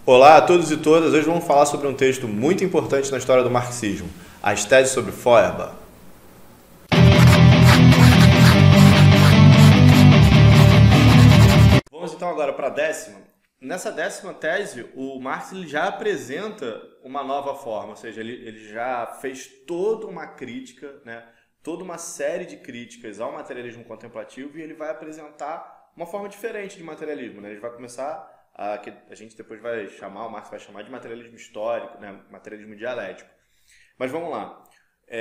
Olá a todos e todas, hoje vamos falar sobre um texto muito importante na história do marxismo, as teses sobre Feuerbach. Vamos então agora para a décima. Nessa décima tese, o Marx ele já apresenta uma nova forma, ou seja, ele já fez toda uma crítica, toda uma série de críticas ao materialismo contemplativo e ele vai apresentar uma forma diferente de materialismo. Ele vai começar que a gente depois vai chamar, o Marx vai chamar de materialismo histórico, materialismo dialético. Mas vamos lá.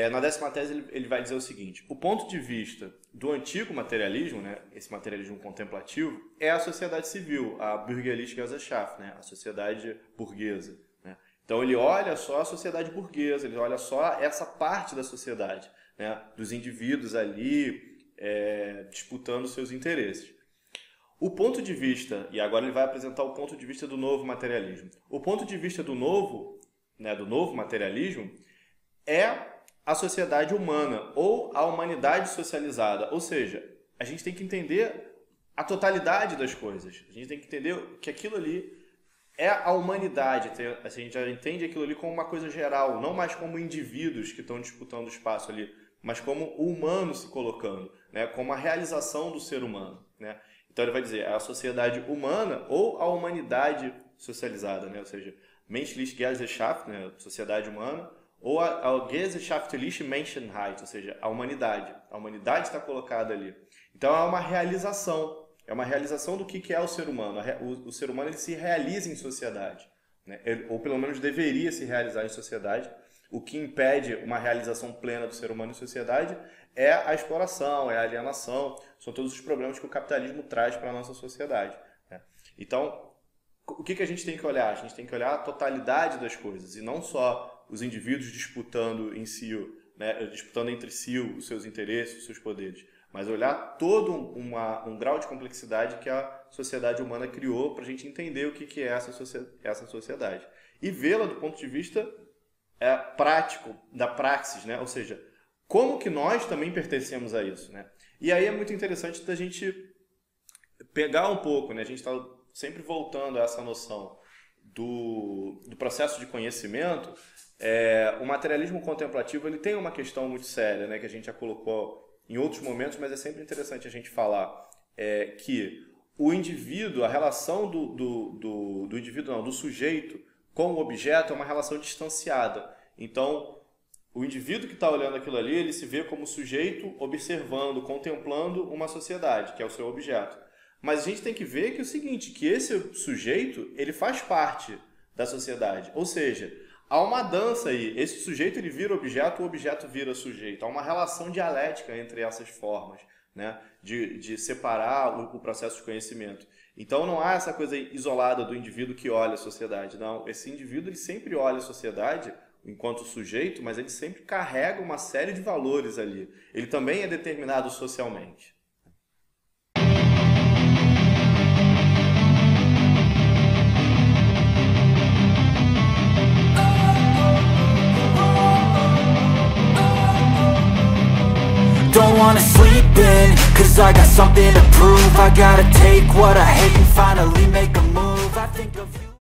Na décima tese ele vai dizer o seguinte: o ponto de vista do antigo materialismo, esse materialismo contemplativo, é a sociedade civil, a Bürgerliche Gesellschaft, a sociedade burguesa. Então ele olha só a sociedade burguesa, ele olha só essa parte da sociedade, dos indivíduos ali disputando seus interesses. O ponto de vista, e agora ele vai apresentar o ponto de vista do novo materialismo. O ponto de vista do novo materialismo é a sociedade humana, ou a humanidade socializada. Ou seja, a gente tem que entender a totalidade das coisas. A gente tem que entender que aquilo ali é a humanidade. A gente já entende aquilo ali como uma coisa geral, não mais como indivíduos que estão disputando o espaço ali, mas como o humano se colocando, como a realização do ser humano. Então ele vai dizer a sociedade humana ou a humanidade socializada, ou seja, Menschliche Gesellschaft, sociedade humana, ou a Gesellschaftliche Menschheit, ou seja, a humanidade. A humanidade está colocada ali. Então é uma realização do que é o ser humano. O ser humano ele se realiza em sociedade, ou pelo menos deveria se realizar em sociedade. O que impede uma realização plena do ser humano em sociedade é a exploração, é a alienação, são todos os problemas que o capitalismo traz para a nossa sociedade. Então, o que a gente tem que olhar? A gente tem que olhar a totalidade das coisas, e não só os indivíduos disputando em si, disputando entre si os seus interesses, os seus poderes, mas olhar todo um grau de complexidade que a sociedade humana criou para a gente entender o que é essa sociedade. E vê-la do ponto de vista prático, da praxis, ou seja, como que nós também pertencemos a isso. E aí é muito interessante da gente pegar um pouco, a gente está sempre voltando a essa noção do processo de conhecimento. O materialismo contemplativo ele tem uma questão muito séria, que a gente já colocou em outros momentos, mas é sempre interessante a gente falar que o indivíduo, a relação do indivíduo, não, do sujeito com o objeto é uma relação distanciada. Então, o indivíduo que está olhando aquilo ali, ele se vê como sujeito observando, contemplando uma sociedade, que é o seu objeto. Mas a gente tem que ver que é o seguinte, que esse sujeito, ele faz parte da sociedade. Ou seja, há uma dança aí. Esse sujeito ele vira objeto, o objeto vira sujeito. Há uma relação dialética entre essas formas, de separar o processo de conhecimento. Então não há essa coisa isolada do indivíduo que olha a sociedade. Não, esse indivíduo ele sempre olha a sociedade enquanto sujeito, mas ele sempre carrega uma série de valores ali. Ele também é determinado socialmente. Don't wanna sleep in, cause I got something to prove. I gotta take what I hate and finally make a move. I think of